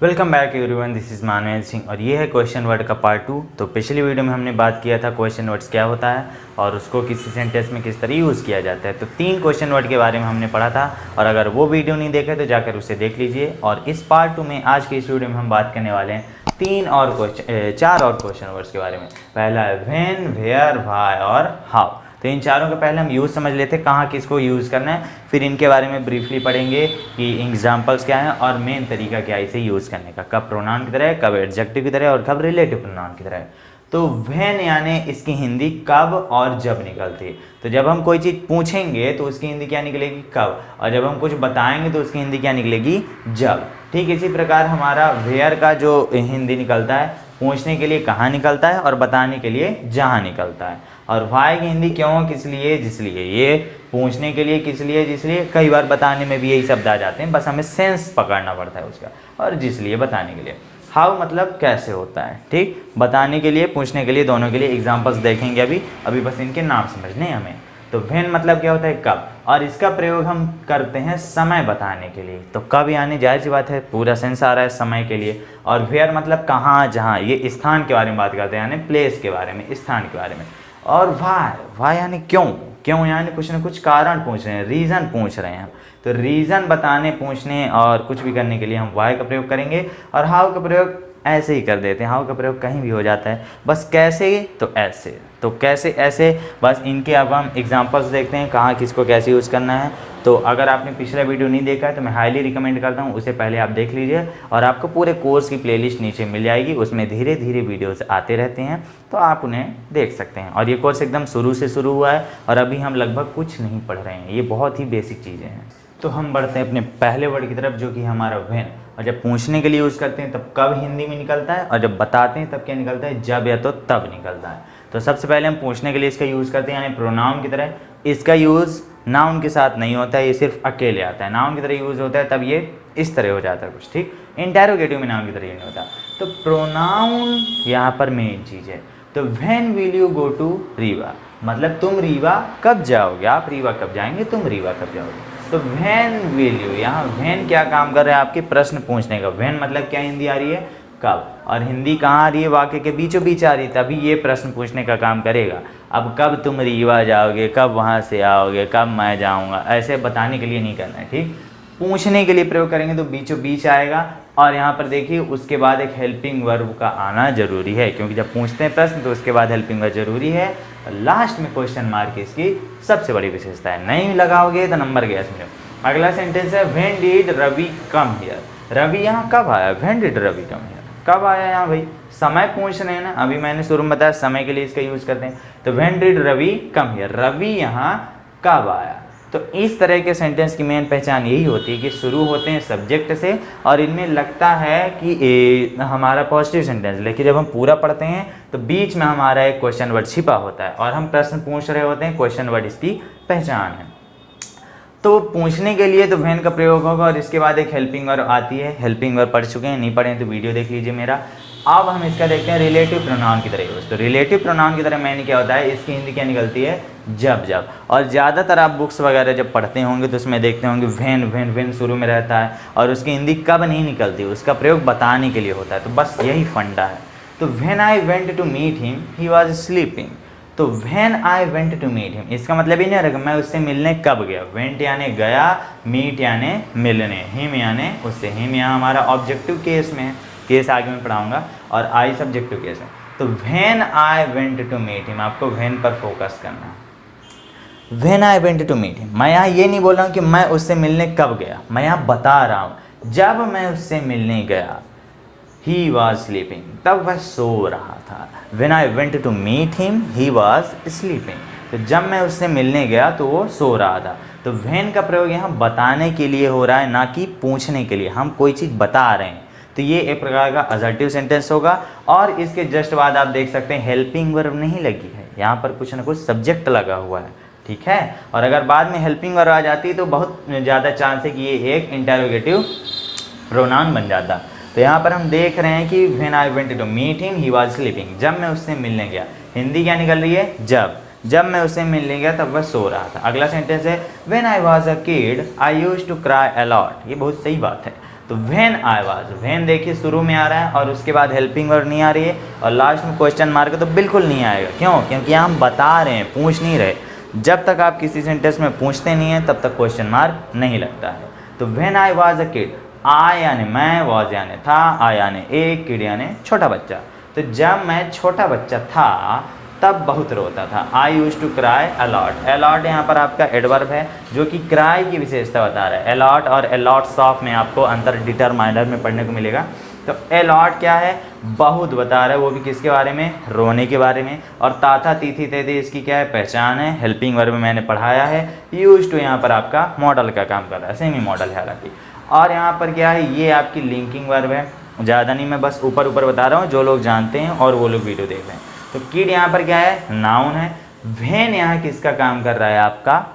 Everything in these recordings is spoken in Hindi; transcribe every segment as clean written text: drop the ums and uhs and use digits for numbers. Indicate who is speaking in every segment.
Speaker 1: Welcome back everyone, this is Manvendra Singh और ये है क्वेश्चन वर्ड का पार्ट 2। तो पिछली वीडियो में हमने बात किया था क्वेश्चन वर्ड्स क्या होता है और उसको किसी सेंटेंस में किस तरह यूज़ किया जाता है। तो 3 क्वेश्चन वर्ड के बारे में हमने पढ़ा था और अगर वो वीडियो नहीं देखे तो जाकर उसे देख लीजिए। और इस पार्ट 2 में आज के इस वीडियो में हम बात करने वाले हैं 4 और क्वेश्चन वर्ड्स के बारे में। पहला है व्हेन, वेयर, व्हाई और हाउ। तो इन चारों का पहले हम यूज़ समझ लेते हैं, कहाँ किसको यूज़ करना है, फिर इनके बारे में ब्रीफली पढ़ेंगे कि एग्जांपल्स क्या हैं और मेन तरीका क्या है इसे यूज़ करने का, कब प्रोनाउन की तरह, कब एडजेक्टिव की तरह और कब रिलेटिव प्रोनाउन की तरह। तो व्हेन यानी इसकी हिंदी कब और जब निकलती है। तो जब हम कोई चीज़ पूछेंगे तो उसकी हिंदी क्या निकलेगी, कब, और जब हम कुछ बताएंगे तो उसकी हिंदी क्या निकलेगी, जब। ठीक इसी प्रकार हमारा वेयर का जो हिंदी निकलता है पूछने के लिए कहाँ निकलता है और बताने के लिए जहाँ निकलता है। और व्हाई की हिंदी क्यों, किस लिए, जिस लिए। ये पूछने के लिए, किस लिए, जिस लिए, कई बार बताने में भी यही शब्द आ जाते हैं, बस हमें सेंस पकड़ना पड़ता है उसका। और जिस लिए बताने के लिए। हाउ मतलब कैसे होता है, ठीक, बताने के लिए, पूछने के लिए, दोनों के लिए एग्जांपल्स देखेंगे अभी बस इनके नाम समझने हैं हमें। तो व्हेन मतलब क्या होता है, कब, और इसका प्रयोग हम करते हैं समय बताने के लिए। तो कब यानी जाहिर सी बात है पूरा सेंस आ रहा है समय के लिए। और वेयर मतलब कहाँ, जहाँ, ये स्थान के बारे में बात करते हैं यानी प्लेस के बारे में, स्थान के बारे में। और व्हाई यानी क्यों यानी कुछ ना कुछ कारण पूछ रहे हैं, रीज़न पूछ रहे हैं हम। तो रीज़न बताने, पूछने और कुछ भी करने के लिए हम व्हाई का प्रयोग करेंगे। और हाउ का प्रयोग ऐसे ही कर देते हैं, हाउ का प्रयोग कहीं भी हो जाता है, बस कैसे तो ऐसे, तो कैसे ऐसे, बस इनके अब हम एग्जांपल्स देखते हैं कहाँ किसको कैसे यूज़ करना है। तो अगर आपने पिछला वीडियो नहीं देखा है तो मैं हाईली रिकमेंड करता हूँ उसे पहले आप देख लीजिए और आपको पूरे कोर्स की प्लेलिस्ट नीचे मिल जाएगी, उसमें धीरे धीरे वीडियोस आते रहते हैं तो आप उन्हें देख सकते हैं। और ये कोर्स एकदम शुरू से शुरू हुआ है और अभी हम लगभग कुछ नहीं पढ़ रहे हैं, ये बहुत ही बेसिक चीज़ें हैं। तो हम बढ़ते हैं अपने पहले वर्ड की तरफ जो कि हमारा व्हेन। और जब पूछने के लिए यूज़ करते हैं तब कब हिंदी में निकलता है और जब बताते हैं तब क्या निकलता है, जब या तो तब निकलता है। तो सबसे पहले हम पूछने के लिए इसका यूज़ करते हैं यानी प्रोनाउन की तरह। इसका यूज़ नाउन के साथ नहीं होता है, ये सिर्फ अकेले आता है। नाउन की तरह यूज़ होता है तब ये इस तरह हो जाता है कुछ, ठीक। इंटेरोगेटिव में नाउन की तरह नहीं होता। तो प्रोनाउन यहाँ पर मेन चीज़ है। तो when will you go to Rewa मतलब तुम रीवा कब जाओगे, आप रीवा कब जाएंगे, तुम रीवा कब जाओगे। तो व्हेन विल यू, यहाँ व्हेन क्या काम कर रहा है, आपके प्रश्न पूछने का। व्हेन मतलब क्या हिंदी आ रही है, कब, और हिंदी कहाँ आ रही है, वाक्य के बीचों बीच आ रही है, तभी ये प्रश्न पूछने का काम करेगा। अब कब तुम रीवा जाओगे, कब वहाँ से आओगे, कब मैं जाऊँगा, ऐसे बताने के लिए नहीं करना है, ठीक। पूछने के लिए प्रयोग करेंगे तो बीचों बीच आएगा। और यहाँ पर देखिए उसके बाद एक हेल्पिंग वर्ब का आना जरूरी है, क्योंकि जब पूछते हैं प्रश्न तो उसके बाद हेल्पिंग वर्ब जरूरी है। लास्ट में क्वेश्चन मार्क इसकी सबसे बड़ी विशेषता है, नहीं लगाओगे तो नंबर गया समझो। अगला सेंटेंस है when did Ravi come here. Ravi यहाँ कब आया, when did Ravi come here, कब आया यहाँ भाई, समय पूछ रहे हैं ना, अभी मैंने शुरू में बताया समय के लिए इसका यूज़ करते हैं। तो when did Ravi come here, Ravi यहाँ कब आया। तो इस तरह के सेंटेंस की मेन पहचान यही होती है कि शुरू होते हैं सब्जेक्ट से और इनमें लगता है कि हमारा पॉजिटिव सेंटेंस, लेकिन जब हम पूरा पढ़ते हैं तो बीच में हमारा एक क्वेश्चन वर्ड छिपा होता है और हम प्रश्न पूछ रहे होते हैं, क्वेश्चन वर्ड इसकी पहचान है। तो पूछने के लिए तो व्हेन का प्रयोग होगा और इसके बाद एक हेल्पिंग वर्ब आती है। हेल्पिंग वर्ब पढ़ चुके हैं, नहीं पढ़े तो वीडियो देख लीजिए मेरा। अब हम इसका देखते हैं रिलेटिव प्रोनाउन की तरह यूज़। तो रिलेटिव प्रोनाउन की तरह मैंने क्या होता है, इसकी हिंदी क्या निकलती है, जब। और ज़्यादातर आप बुक्स वगैरह जब पढ़ते होंगे तो उसमें देखते होंगे व्हेन शुरू में रहता है और उसकी हिंदी कब नहीं निकलती, उसका प्रयोग बताने के लिए होता है। तो बस यही फंडा है। तो when I went to meet him he was sleeping. तो when I went to meet him इसका मतलब ही नहीं रहेगा मैं उससे मिलने कब गया। वेंट यानी गया, मीट यानी मिलने, हिम यानी उससे। हिम यहाँ हमारा ऑब्जेक्टिव केस में है, केस आगे में पढ़ाऊंगा, और आई सब्जेक्टिव केस है। तो when I went to meet him, आपको व्हेन पर फोकस करना है। When I went to meet him, मैं यहाँ ये नहीं बोल रहा हूँ कि मैं उससे मिलने कब गया, मैं यहाँ बता रहा हूँ जब मैं उससे मिलने गया। He was sleeping, तब वह सो रहा था। When I went to meet him, he was sleeping, तो जब मैं उससे मिलने गया तो वो सो रहा था। तो when का प्रयोग यहाँ बताने के लिए हो रहा है, ना कि पूछने के लिए। हम कोई चीज़ बता रहे हैं तो ये एक प्रकार का असर्टिव सेंटेंस होगा। और इसके जस्ट बाद आप देख सकते हैं हेल्पिंग वर्ब नहीं लगी है, यहाँ पर कुछ ना कुछ सब्जेक्ट लगा हुआ है, ठीक है। और अगर बाद में हेल्पिंग वर्ब आ जाती तो बहुत ज़्यादा चांस है कि ये एक इंटेरोगेटिव प्रोनाउन बन जाता। तो यहाँ पर हम देख रहे हैं कि when I went to meet him he was sleeping, जब मैं उससे मिलने गया। हिंदी क्या निकल रही है, जब मैं उससे मिलने गया तब वह सो रहा था। अगला सेंटेंस है when I was a kid I used to cry a lot. ये बहुत सही बात है। तो व्हेन आई वाज, व्हेन देखिए शुरू में आ रहा है और उसके बाद हेल्पिंग वर्ब नहीं आ रही है और लास्ट में क्वेश्चन मार्क है तो बिल्कुल नहीं आएगा। क्यों? क्योंकि हम बता रहे हैं, पूछ नहीं रहे। जब तक आप किसी सेंटेंस में पूछते नहीं हैं तब तक क्वेश्चन मार्क नहीं लगता है। तो when I was a kid, I यानी मैं, वाज यानी था, आई यानी एक, किड यानी छोटा बच्चा। तो जब मैं छोटा बच्चा था तब बहुत रोता था। I use to cry a lot. A lot यहाँ पर आपका एडवर्ब है जो कि क्राई की विशेषता बता रहा है। अलॉट और अलॉट्स ऑफ में आपको अंतर डिटरमाइनर में पढ़ने को मिलेगा। तो अलॉट क्या है? बहुत बता रहा है, वो भी किसके बारे में? रोने के बारे में। और ताथा तीथी तेथी इसकी क्या है? पहचान है। हेल्पिंग वर्ब मैंने पढ़ाया है। यूज टू यहाँ पर आपका मॉडल का काम कर रहा है, सेमी मॉडल है हालांकि। और यहाँ पर क्या है? ये आपकी लिंकिंग वर्ब है। ज़्यादा नहीं, मैं बस ऊपर ऊपर बता रहा हूँ, जो लोग जानते हैं और वो लोग वीडियो देख रहे हैं। तो किड यहाँ पर क्या है? नाउन है। व्हेन यहाँ किसका काम कर रहा है? आपका,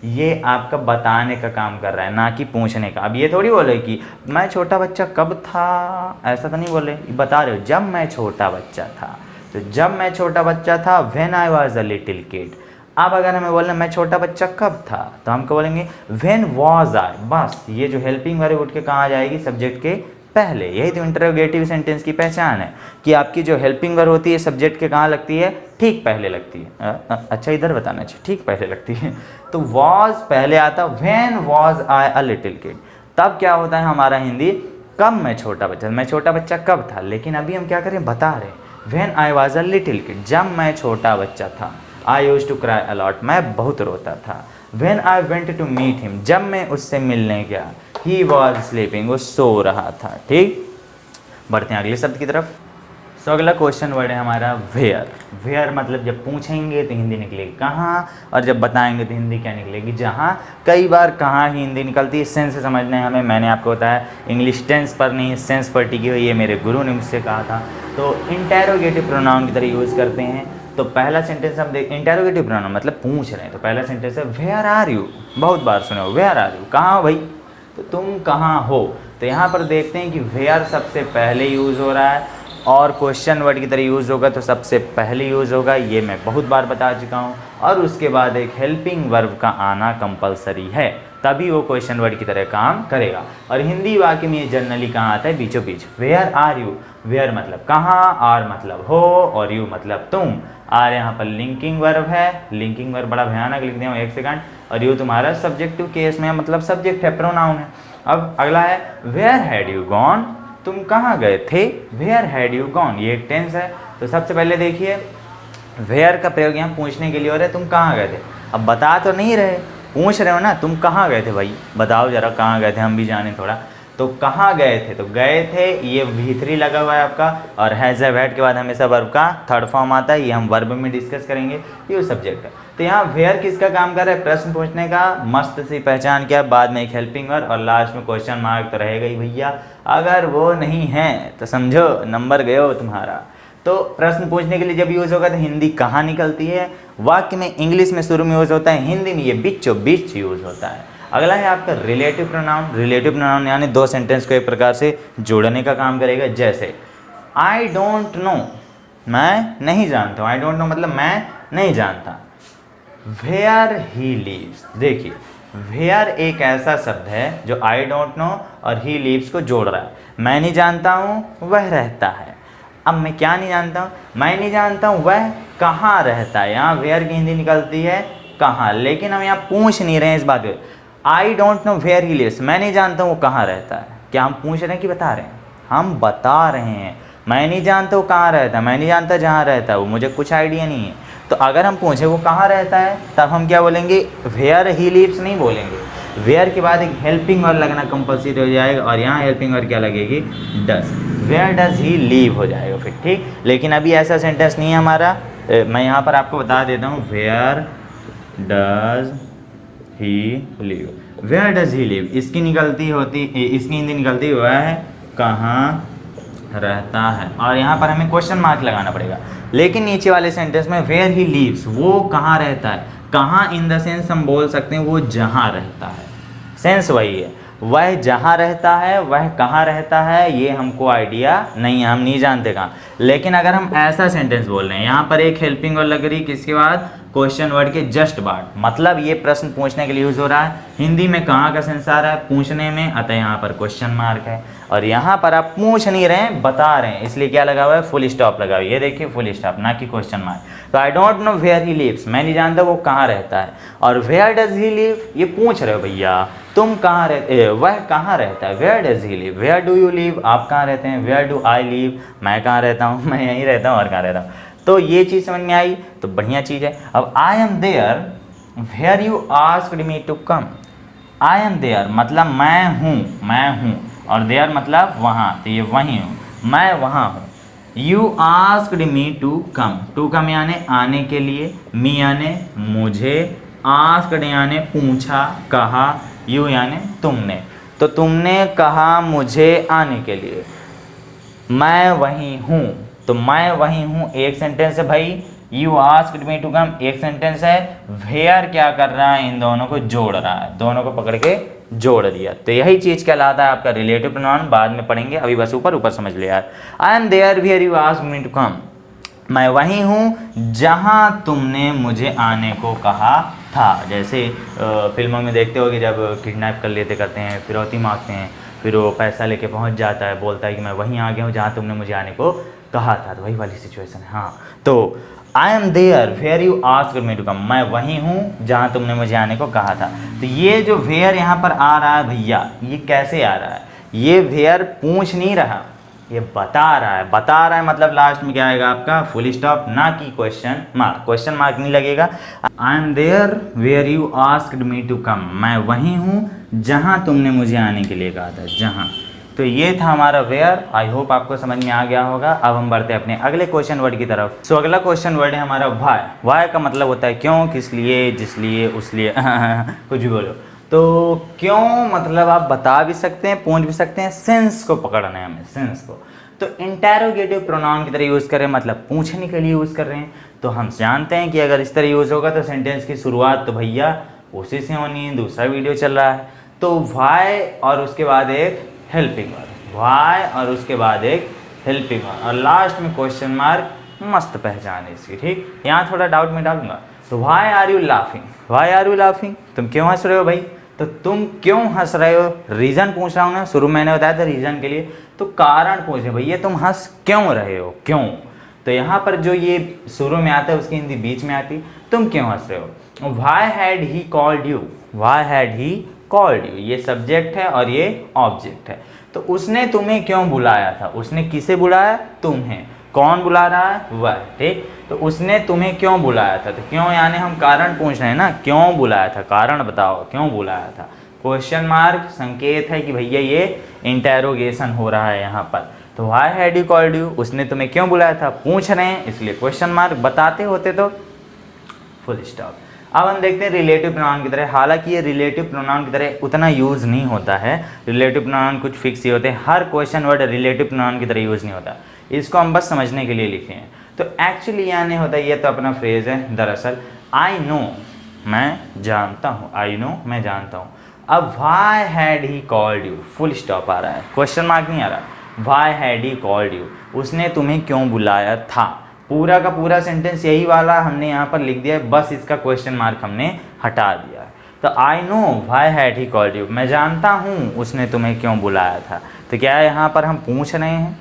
Speaker 1: ये आपका बताने का काम कर रहा है, ना कि पूछने का। अब ये थोड़ी बोले कि मैं छोटा बच्चा कब था, ऐसा तो नहीं बोले, बता रहे हो जब मैं छोटा बच्चा था। तो जब मैं छोटा बच्चा था, when I was a little kid. अब अगर हमें बोलना मैं छोटा बच्चा कब था, तो हम क्या बोलेंगे? When was I. बस ये जो हेल्पिंग वर्ब उठ के कहाँ आ जाएगी? सब्जेक्ट के पहले। यही तो इंटरोगेटिव सेंटेंस की पहचान है कि आपकी जो हेल्पिंग वर्ब होती है सब्जेक्ट के कहाँ लगती है? ठीक पहले लगती है। अच्छा इधर बताना चाहिए, ठीक पहले लगती है। तो वॉज पहले आता, when was I a little kid. तब क्या होता है हमारा हिंदी? कब मैं छोटा बच्चा, मैं छोटा बच्चा कब था। लेकिन अभी हम क्या करें? बता रहे हैं when I was a little kid, जब मैं छोटा बच्चा था। I used to cry a lot, मैं बहुत रोता था। When I went to meet him, जब मैं उससे मिलने गया। ही वॉज स्लीपिंग, वो सो रहा था। ठीक, बढ़ते हैं अगले शब्द की तरफ। सो अगला क्वेश्चन वर्ड है हमारा वेयर। वेयर मतलब जब पूछेंगे तो हिंदी निकलेगी कहाँ, और जब बताएंगे तो हिंदी क्या निकलेगी? जहाँ। कई बार कहाँ ही हिंदी निकलती है, सेंस से समझना है हमें। मैंने आपको बताया इंग्लिश टेंस पर नहीं, सेंस पर टिकी हुई है, मेरे गुरु ने मुझसे कहा था। तो इंटेरोगेटिव प्रोनाउन की तरह यूज़ करते हैं। तो पहला सेंटेंस हम देख, इंटेरोगेटिव प्रोनाउन मतलब पूछ रहे हैं। तो पहला सेंटेंस है वेयर आर यू। बहुत बार सुने हो वेयर आर यू, कहाँ हो भाई, तो तुम कहाँ हो। तो यहाँ पर देखते हैं कि वेयर सबसे पहले यूज़ हो रहा है और क्वेश्चन वर्ड की तरह यूज़ होगा तो सबसे पहले यूज़ होगा, ये मैं बहुत बार बता चुका हूँ। और उसके बाद एक हेल्पिंग वर्ब का आना कंपलसरी है, तभी वो क्वेश्चन वर्ड की तरह काम करेगा। और हिंदी वाक्य में ये जनरली कहाँ आता है? बीचों बीच। वेयर आर यू, वेयर मतलब कहाँ, आर मतलब हो और यू मतलब तुम। आर यहाँ पर लिंकिंग वर्ब है, लिंकिंग वर्ब बड़ा भयानक लिख दिया हूँ, एक सेकंड। और यू तुम्हारा सब्जेक्टिव केस में मतलब सब्जेक्ट है, प्रोनाउन है। अब अगला है वेयर हैड यू गॉन, तुम कहाँ गए थे। वेयर हैड यू गॉन, ये एक टेंस है। तो सबसे पहले देखिए वेयर का प्रयोग यहाँ पूछने के लिए हो रहा है, तुम कहाँ गए थे। अब बता तो नहीं रहे, पूछ रहे हो ना, तुम कहाँ गए थे भाई, बताओ जरा कहाँ गए थे, हम भी जाने थोड़ा। तो कहाँ गए थे, तो गए थे ये V3 लगा हुआ है आपका। और हैज़ हैव हैड के बाद हमेशा वर्ब का थर्ड फॉर्म आता है, ये हम वर्ब में डिस्कस करेंगे, ये सब्जेक्ट है। तो यहाँ वेयर किसका काम कर रहा है? प्रश्न पूछने का। मस्त सी पहचान क्या, बाद में एक हेल्पिंग वर्ब और लास्ट में क्वेश्चन मार्क तो रहेगा ही भैया। अगर वो नहीं है तो समझो नंबर गए हो तुम्हारा। तो प्रश्न पूछने के लिए जब यूज़ होगा तो हिंदी कहाँ निकलती है? वाक्य में इंग्लिश में शुरू में यूज़ होता है, हिंदी में ये बीचों बीच यूज़ होता है। अगला है आपका रिलेटिव प्रोनाउन। रिलेटिव प्रोनाउन यानी दो सेंटेंस को एक प्रकार से जोड़ने का काम करेगा। जैसे आई डोंट नो, मैं नहीं जानता हूँ। आई डोंट नो मतलब मैं नहीं जानता। वेयर ही लिव्स, देखिए वेयर एक ऐसा शब्द है जो आई डोंट नो और ही लिव्स को जोड़ रहा है। मैं नहीं जानता हूँ, वह रहता है। अब मैं क्या नहीं जानता हूँ? मैं नहीं जानता हूँ वह कहाँ रहता है। यहाँ वेयर की हिंदी निकलती है कहाँ, लेकिन हम यहाँ पूछ नहीं रहे हैं इस बात को। I don't know where he lives, मैं नहीं जानता हूँ वो कहाँ रहता है। क्या हम पूछ रहे हैं कि बता रहे हैं? हम बता रहे हैं। मैं नहीं जानता वो कहाँ रहता है, मैं नहीं जानता जहाँ रहता है वो, मुझे कुछ आइडिया नहीं है। तो अगर हम पूछे वो कहाँ रहता है, तब हम क्या बोलेंगे? वेयर ही लिव्स नहीं बोलेंगे। वेयर के बाद एक हेल्पिंग वर्ब लगना कंपलसरी हो जाएगा और यहाँ हेल्पिंग वर्ब क्या लगेगी? Does. Where does he live हो जाएगा फिर, ठीक। लेकिन अभी ऐसा सेंटेंस नहीं है हमारा। मैं यहाँ पर आपको बता देता हूँ, where does he live. Where does he live इसकी हिंदी निकलती हुआ है कहाँ रहता है। और यहाँ पर हमें क्वेश्चन मार्क लगाना पड़ेगा। लेकिन नीचे वाले सेंटेंस में वेयर ही लिव्स, वो कहाँ रहता है। कहाँ इन द सेंस हम बोल सकते हैं वो जहाँ रहता है, सेंस वही है। वह जहाँ रहता है, वह कहाँ रहता है, ये हमको आइडिया नहीं है, हम नहीं जानते कहाँ। लेकिन अगर हम ऐसा सेंटेंस बोल रहे हैं, यहाँ पर एक हेल्पिंग वर्ब लग रही, किसके बाद? क्वेश्चन वर्ड के जस्ट बाद, मतलब ये प्रश्न पूछने के लिए यूज हो रहा है। हिंदी में कहाँ का सेंस आ रहा है, पूछने में, अतः यहाँ पर क्वेश्चन मार्क है। और यहाँ पर आप पूछ नहीं रहे हैं, बता रहे हैं, इसलिए क्या लगा हुआ है, फुल स्टॉप लगा हुआ है। ये देखिए फुल स्टॉप, ना कि क्वेश्चन मार्क। तो I don't know where he lives, मैं नहीं जानता वो कहाँ रहता है। और वेयर डज ही लिव, ये पूछ रहे हो भैया तुम कहाँ रहते, वह कहाँ रहता है, where does he live, where do you live, आप कहाँ रहते हैं, वेयर डू आई लिव, मैं कहाँ रहता हूँ, मैं यहीं रहता हूँ, और कहाँ रहता हूँ। तो ये चीज़ समझ में आई, तो बढ़िया चीज़ है। अब I am there where you asked me to come, I am there मतलब मैं हूँ, और देयर मतलब वहाँ, तो ये वहीं हूँ, मैं वहाँ हूँ। You asked me to come यानी आने के लिए, मी यानी मुझे, आस्क्ड यानी पूछा, कहा, यू यानी तुमने, तो तुमने कहा मुझे आने के लिए, मैं वहीं हूँ, तो मैं वहीं हूँ एक सेंटेंस है भाई, you asked me to come एक सेंटेंस है, वेयर क्या कर रहा है, इन दोनों को जोड़ रहा है, दोनों को पकड़ के जोड़ दिया, तो यही चीज़ कहलाता है आपका रिलेटिव प्रोनाउन। बाद में पढ़ेंगे, अभी बस ऊपर समझ लिया यार। I am there where you asked me to come, मैं वहीं हूँ जहाँ तुमने मुझे आने को कहा था। जैसे फिल्मों में देखते हो कि जब किडनैप कर लेते करते हैं, फिरौती मांगते हैं, फिर वो पैसा लेके पहुँच जाता है, बोलता है कि मैं वहीं आ गया हूँ जहाँ तुमने मुझे आने को कहा था, तो वही वाली सिचुएशन है। हाँ, तो I am there where you asked me to come, मैं वहीं हूँ जहाँ तुमने मुझे आने को कहा था। तो ये जो वेयर यहाँ पर आ रहा है भैया, ये कैसे आ रहा है, ये वेयर पूछ नहीं रहा, ये बता रहा है मतलब लास्ट में क्या आएगा आपका, फुल स्टॉप, ना कि क्वेश्चन मार्क। क्वेश्चन मार्क नहीं लगेगा। I am there where you asked me to come, मैं वहीं हूँ जहाँ तुमने मुझे आने के लिए कहा था, जहाँ। तो ये था हमारा वेयर। आई होप आपको समझ में आ गया होगा। अब हम बढ़ते हैं अपने अगले क्वेश्चन वर्ड की तरफ। सो अगला क्वेश्चन वर्ड है हमारा वाई। वाई का मतलब होता है क्यों, किस लिए, जिस लिए, उस लिए कुछ भी बोलो। तो क्यों मतलब आप बता भी सकते हैं, पूछ भी सकते हैं, सेंस को पकड़ना है हमें, सेंस को। तो इंटेरोगेटिव प्रोनाउन की तरह यूज़ कर रहे हैं, मतलब पूछने के लिए यूज़ कर रहे हैं। तो हम जानते हैं कि अगर इस तरह यूज़ होगा तो सेंटेंस की शुरुआत तो भैया उसी से होनी है। दूसरा वीडियो चल रहा है, तो वाई और उसके बाद एक हेल्पिंग वर्ड, वाई और उसके बाद एक हेल्पिंग वर्ड, और लास्ट में क्वेश्चन मार्क। मस्त पहचान है इसकी, ठीक। यहाँ थोड़ा डाउट में डालूंगा। तो why are you laughing, why are you laughing, तुम क्यों हंस रहे हो भाई। तो तुम क्यों हंस रहे हो, रीज़न पूछ रहा हूँ ना, शुरू में मैंने बताया था रीज़न के लिए, तो कारण पूछ रहे भैया तुम हंस क्यों रहे हो, क्यों। तो यहाँ पर जो ये शुरू में आता है उसकी हिंदी बीच में आती, तुम क्यों हंस रहे हो। Why had he called you, why had he called you, ये सब्जेक्ट है और ये ऑब्जेक्ट है। तो उसने तुम्हें क्यों बुलाया था, उसने किसे बुलाया, तुम्हें। कौन बुला रहा है, वह, ठीक। तो उसने तुम्हें क्यों बुलाया था, तो क्यों यानी हम कारण पूछ रहे हैं ना, क्यों बुलाया था, कारण बताओ क्यों बुलाया था। क्वेश्चन मार्क संकेत है कि भैया ये इंटेरोगेशन हो रहा है यहाँ पर। तो why had you called you, उसने तुम्हें क्यों बुलाया था, पूछ रहे हैं इसलिए क्वेश्चन मार्क, बताते होते तो फुल स्टॉप। अब हम देखते हैं रिलेटिव प्रोनाउन की तरह। हालांकि ये रिलेटिव प्रोनाउन की तरह उतना यूज़ नहीं होता है। रिलेटिव प्रोनाउन कुछ फिक्स ही होते हैं, हर क्वेश्चन वर्ड रिलेटिव प्रोनाउन की तरह यूज़ नहीं होता। इसको हम बस समझने के लिए लिखे हैं। तो एक्चुअली यानी होता है, ये तो अपना फ्रेज है दरअसल। आई नो, मैं जानता हूँ, आई नो मैं जानता हूँ। अब why had he called you, full stop आ रहा है, क्वेश्चन मार्क नहीं आ रहा। Why had he called you, उसने तुम्हें क्यों बुलाया था। पूरा का पूरा सेंटेंस यही वाला हमने यहाँ पर लिख दिया है, बस इसका क्वेश्चन मार्क हमने हटा दिया है। तो I know why had he called you, मैं जानता हूँ उसने तुम्हें क्यों बुलाया था। तो क्या है, यहाँ पर हम पूछ रहे हैं,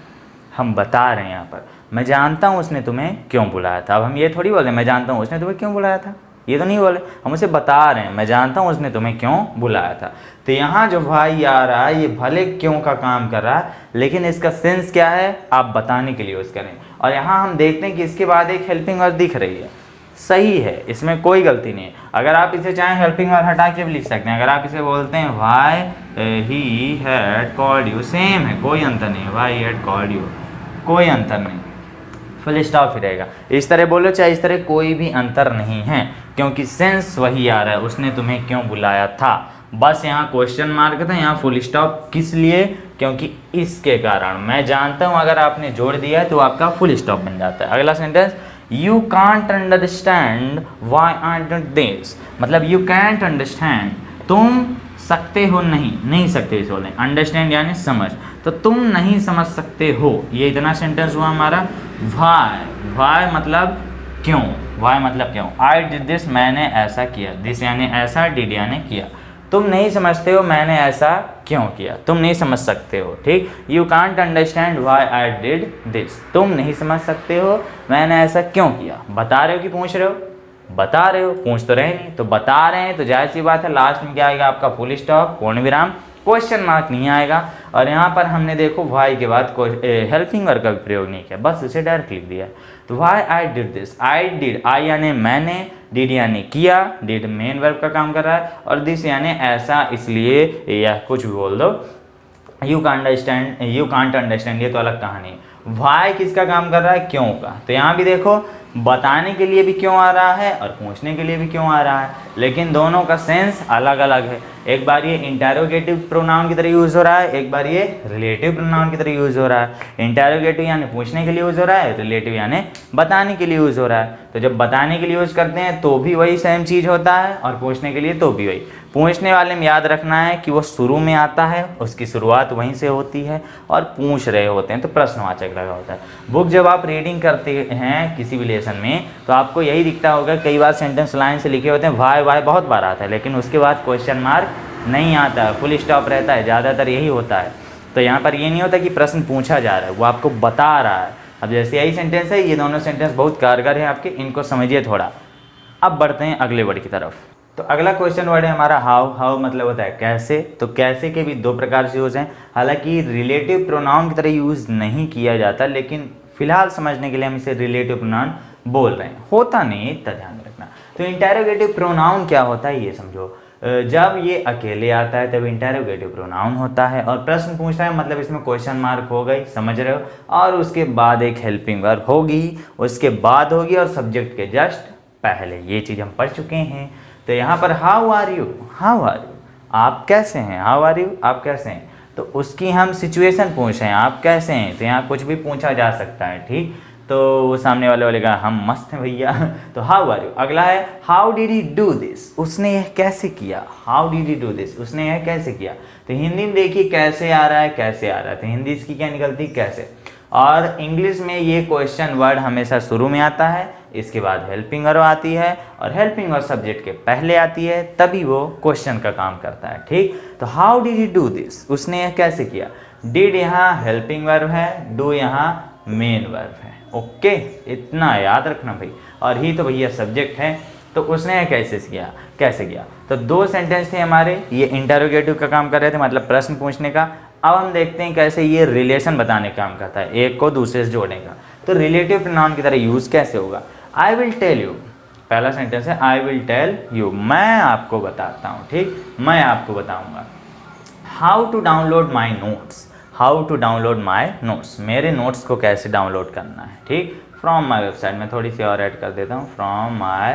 Speaker 1: हम बता रहे हैं। यहाँ पर मैं जानता हूँ उसने तुम्हें क्यों बुलाया था। अब हम ये थोड़ी बोले मैं जानता हूँ उसने तुम्हें क्यों बुलाया था, ये तो नहीं बोले, हम उसे बता रहे हैं मैं जानता हूँ उसने तुम्हें क्यों बुलाया था। तो यहाँ जो भाई आ रहा है ये भले क्यों का काम कर रहा है, लेकिन इसका सेंस क्या है, आप बताने के लिए यूज़ करें। और यहाँ हम देखते हैं कि इसके बाद एक हेल्पिंग वर्ड दिख रही है, सही है, इसमें कोई गलती नहीं है। अगर आप इसे चाहें हेल्पिंग वर्ड हटा के भी लिख सकते हैं। अगर आप इसे बोलते हैं why he had called you, same है, कोई अंतर नहीं है, वाई हैड कॉल्ड यू, कोई अंतर नहीं, फुल स्टॉप ही रहेगा। इस तरह बोलो चाहे इस तरह, कोई भी अंतर नहीं है, क्योंकि सेंस वही आ रहा है, उसने तुम्हें क्यों बुलाया था। बस यहाँ क्वेश्चन मार्क था, यहाँ फुल स्टॉप किस लिए, क्योंकि इसके कारण। मैं जानता हूँ अगर आपने जोड़ दिया है तो आपका फुल स्टॉप बन जाता है। अगला sentence, you can't understand why I don't this, मतलब यू कैंट अंडरस्टैंड, तुम सकते हो नहीं, नहीं सकते इसे बोलें, अंडरस्टैंड यानी समझ, तो तुम नहीं समझ सकते हो। ये इतना सेंटेंस हुआ हमारा। वाई, वाई मतलब क्यों, वाई मतलब क्यों, आई डिड दिस मैंने ऐसा किया, दिस यानी ऐसा, डिड यानी किया। तुम नहीं समझते हो मैंने ऐसा क्यों किया, तुम नहीं समझ सकते हो, ठीक। You can't understand why I did this, तुम नहीं समझ सकते हो मैंने ऐसा क्यों किया। बता रहे हो कि पूछ रहे हो, बता रहे हो, पूछ तो रहे नहीं, तो बता रहे हैं तो जाहिर सी बात है लास्ट में क्या आएगा आपका, फुल स्टॉप, पूर्ण विराम, क्वेश्चन मार्क नहीं आएगा। और यहाँ पर हमने देखो वाई के बाद हेल्पिंग वर्ब का भी प्रयोग नहीं किया, बस उसे डायरेक्ट लिख दिया। तो why I did this, I did, I यानी मैंने, डिड यानी किया, डिड मेन वर्ब का काम कर रहा है, और दिस यानी ऐसा, इसलिए, या कुछ भी बोल दो। यू कांट अंडरस्टैंड, ये तो अलग कहानी है। वाई किसका काम कर रहा है, क्यों का। तो यहाँ भी देखो बताने के लिए भी क्यों आ रहा है और पूछने के लिए भी क्यों आ रहा है, लेकिन दोनों का सेंस अलग अलग है। एक बार ये इंटेरोगेटिव प्रोनाउन की तरह यूज़ हो रहा है, एक बार ये रिलेटिव प्रोनाउन की तरह यूज़ हो रहा है। इंटेरोगेटिव यानी पूछने के लिए यूज़ हो रहा है, रिलेटिव यानी बताने के लिए यूज़ हो रहा है। तो जब बताने के लिए यूज़ करते हैं तो भी वही सेम चीज़ होता है, और पूछने के लिए तो भी वही। पूछने वाले में याद रखना है कि वो शुरू में आता है, उसकी शुरुआत वहीं से होती है, और पूछ रहे होते हैं तो प्रश्नवाचक लगा होता है। बुक जब आप रीडिंग करते हैं किसी भी लेसन में तो आपको यही दिखता होगा, कई बार सेंटेंस लाइन से लिखे होते हैं, वाई वाई बहुत बार आता है, लेकिन उसके बाद क्वेश्चन मार्क नहीं आता है, फुल स्टॉप रहता है, ज़्यादातर यही होता है। तो यहाँ पर ये नहीं होता कि प्रश्न पूछा जा रहा है, वो आपको बता रहा है। अब जैसे यही सेंटेंस है, ये दोनों सेंटेंस बहुत कारगर है आपके, इनको समझिए थोड़ा। अब बढ़ते हैं अगले वर्ड की तरफ। तो अगला क्वेश्चन वर्ड है हमारा हाउ। हाउ मतलब होता है कैसे। तो कैसे के भी दो प्रकार से यूज़ हैं, हालांकि रिलेटिव प्रोनाउन की तरह यूज़ नहीं किया जाता, लेकिन फिलहाल समझने के लिए हम इसे रिलेटिव प्रोनाउन बोल रहे हैं, होता नहीं है, इतना ध्यान रखना। तो इंटेरोगेटिव प्रोनाउन क्या होता है ये समझो। जब ये अकेले आता है तब इंटेरोगेटिव प्रोनाउन होता है, और प्रश्न पूछ रहा है मतलब इसमें क्वेश्चन मार्क हो गई, समझ रहे हो, और उसके बाद एक हेल्पिंग वर्ब होगी, उसके बाद होगी, और सब्जेक्ट के जस्ट पहले। ये चीज़ हम पढ़ चुके हैं। तो यहाँ पर how are you, how are you, आप कैसे हैं, हाउ आर यू, आप कैसे हैं। तो उसकी हम सिचुएशन पूछ रहे हैं, आप कैसे हैं, तो यहाँ कुछ भी पूछा जा सकता है, ठीक। तो वो सामने वाले बोलेगा हम मस्त हैं भैया। तो हाउ आर यू। अगला है how did he do this, उसने यह कैसे किया, how did he do this, उसने यह कैसे किया। तो हिंदी में देखिए कैसे आ रहा है, कैसे आ रहा है, तो हिंदी इसकी क्या निकलती, कैसे। और इंग्लिश में ये क्वेश्चन वर्ड हमेशा शुरू में आता है, इसके बाद हेल्पिंग वर्ब आती है, और हेल्पिंग वर्ब सब्जेक्ट के पहले आती है, तभी वो क्वेश्चन का काम करता है, ठीक। तो how did he do this, उसने यह कैसे किया। डिड यहाँ हेल्पिंग वर्ब है, डू यहाँ मेन वर्ब है, ओके, इतना याद रखना भाई। और ही तो भैया सब्जेक्ट है, तो उसने यह कैसे किया, कैसे किया। तो दो सेंटेंस थे हमारे, ये इंटरोगेटिव का काम कर रहे थे, मतलब प्रश्न पूछने का। अब हम देखते हैं कैसे ये रिलेशन बताने का काम करता है, एक को दूसरे से जोड़ने का। तो रिलेटिव प्रोनाउन की तरह यूज़ कैसे होगा। आई विल टेल यू, पहला सेंटेंस है आई विल टेल यू, मैं आपको बताता हूँ, ठीक, मैं आपको बताऊँगा। How to download my notes, how to download my notes, मेरे नोट्स को कैसे डाउनलोड करना है, ठीक। फ्रॉम माई वेबसाइट, मैं थोड़ी सी और ऐड कर देता हूँ, फ्रॉम माई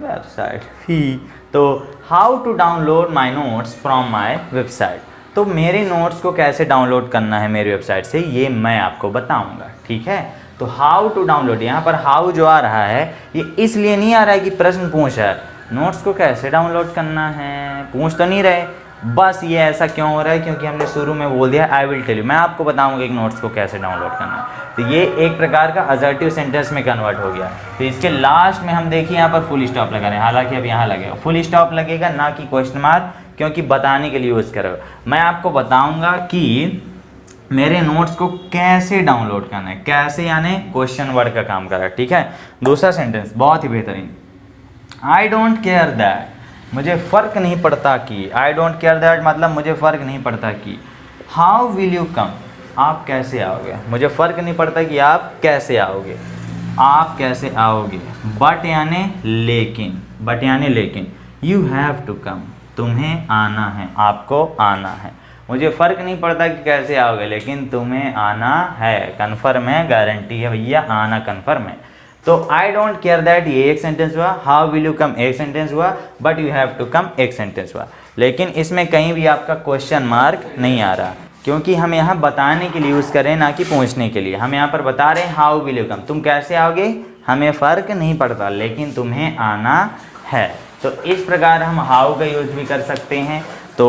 Speaker 1: वेबसाइट ही। तो how to download my notes from my website, तो मेरे नोट्स को कैसे डाउनलोड करना है मेरी वेबसाइट से, ये मैं आपको बताऊंगा, ठीक है। तो हाउ टू डाउनलोड, यहाँ पर हाउ जो आ रहा है ये इसलिए नहीं आ रहा है कि प्रश्न पूछ है, नोट्स को कैसे डाउनलोड करना है, पूछ तो नहीं रहे, बस ये ऐसा क्यों हो रहा है क्योंकि हमने शुरू में बोल दिया आई विल टेल यू, मैं आपको बताऊंगा कि नोट्स को कैसे डाउनलोड करना है। तो ये एक प्रकार का असर्टिव सेंटेंस में कन्वर्ट हो गया। तो इसके लास्ट में हम देखिए यहाँ पर फुल स्टॉप लगा रहे हैं, हालांकि अब यहाँ लगेगा फुल स्टॉप लगेगा, ना कि क्वेश्चन मार्क, क्योंकि बताने के लिए यूज़ करो। मैं आपको बताऊँगा कि मेरे नोट्स को कैसे डाउनलोड करना है, कैसे यानी क्वेश्चन वर्ड का काम कर रहा है, ठीक है। दूसरा सेंटेंस बहुत ही बेहतरीन, आई डोंट केयर दैट, मुझे फ़र्क नहीं पड़ता कि, आई डोंट केयर दैट मतलब मुझे फ़र्क नहीं पड़ता कि। हाउ विल यू कम, आप कैसे आओगे, मुझे फ़र्क नहीं पड़ता कि आप कैसे आओगे, आप कैसे आओगे। बट यानी लेकिन, बट यानी लेकिन। यू हैव टू कम, तुम्हें आना है, आपको आना है। मुझे फ़र्क नहीं पड़ता कि कैसे आओगे, लेकिन तुम्हें आना है, कन्फर्म है, गारंटी है भैया, आना कन्फर्म है। तो आई डोंट केयर दैट ये एक सेंटेंस हुआ, हाउ विल यू कम एक सेंटेंस हुआ, but you have to come एक सेंटेंस हुआ। लेकिन इसमें कहीं भी आपका क्वेश्चन मार्क नहीं आ रहा, क्योंकि हम यहाँ बताने के लिए यूज़ करें, ना कि पूछने के लिए। हम यहाँ पर बता रहे हैं हाउ विल यू कम, तुम कैसे आओगे, हमें फ़र्क नहीं पड़ता लेकिन तुम्हें आना है। तो इस प्रकार हम हाउ का यूज़ भी कर सकते हैं। तो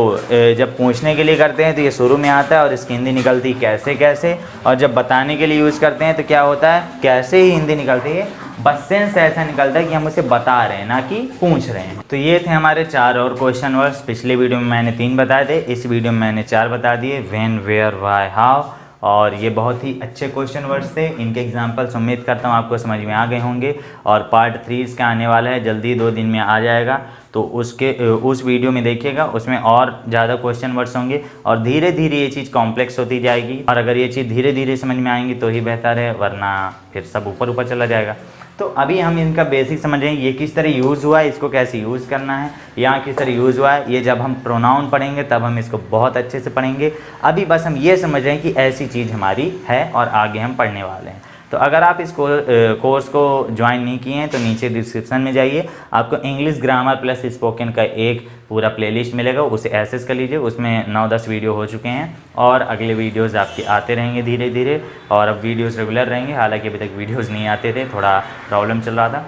Speaker 1: जब पूछने के लिए करते हैं तो ये शुरू में आता है और इसकी हिंदी निकलती कैसे कैसे, और जब बताने के लिए यूज़ करते हैं तो क्या होता है, कैसे ही हिंदी निकलती है, बस सेंस ऐसा निकलता है कि हम उसे बता रहे हैं ना कि पूछ रहे हैं। तो ये थे हमारे 4 और क्वेश्चन वर्ड्स। पिछले वीडियो में मैंने 3 बताए थे, इस वीडियो में मैंने 4 बता दिए, व्हेन, वेयर, व्हाई, हाउ। और ये बहुत ही अच्छे क्वेश्चन वर्ड्स थे, इनके एग्जांपल्स उम्मीद करता हूँ आपको समझ में आ गए होंगे। और पार्ट 3 इसका आने वाला है, जल्दी 2 दिन में आ जाएगा, तो उस वीडियो में देखिएगा, उसमें और ज़्यादा क्वेश्चन वर्ड्स होंगे और धीरे धीरे ये चीज़ कॉम्प्लेक्स होती जाएगी। और अगर ये चीज़ धीरे धीरे समझ में आएंगी तो ही बेहतर है, वरना फिर सब ऊपर ऊपर चला जाएगा। तो अभी हम इनका बेसिक समझ रहे हैं, ये किस तरह यूज़ हुआ है, इसको कैसे यूज़ करना है, यहाँ किस तरह यूज़ हुआ है, ये जब हम प्रोनाउन पढ़ेंगे तब हम इसको बहुत अच्छे से पढ़ेंगे। अभी बस हम ये समझ रहे हैं कि ऐसी चीज़ हमारी है और आगे हम पढ़ने वाले हैं। तो अगर आप इस कोर्स को ज्वाइन नहीं किए हैं तो नीचे डिस्क्रिप्शन में जाइए, आपको इंग्लिश ग्रामर प्लस स्पोकन का एक पूरा प्लेलिस्ट मिलेगा, उसे एक्सेस कर लीजिए। उसमें 9-10 वीडियो हो चुके हैं और अगले वीडियोज़ आपके आते रहेंगे धीरे धीरे, और अब वीडियोज़ रेगुलर रहेंगे। हालांकि अभी तक वीडियोज़ नहीं आते थे, थोड़ा प्रॉब्लम चल रहा था।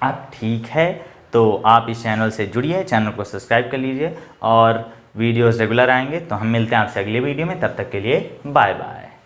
Speaker 1: अब ठीक है, तो आप इस चैनल से जुड़िए, चैनल को सब्सक्राइब कर लीजिए और वीडियोज़ रेगुलर आएंगे। तो हम मिलते हैं आपसे अगले वीडियो में, तब तक के लिए बाय बाय।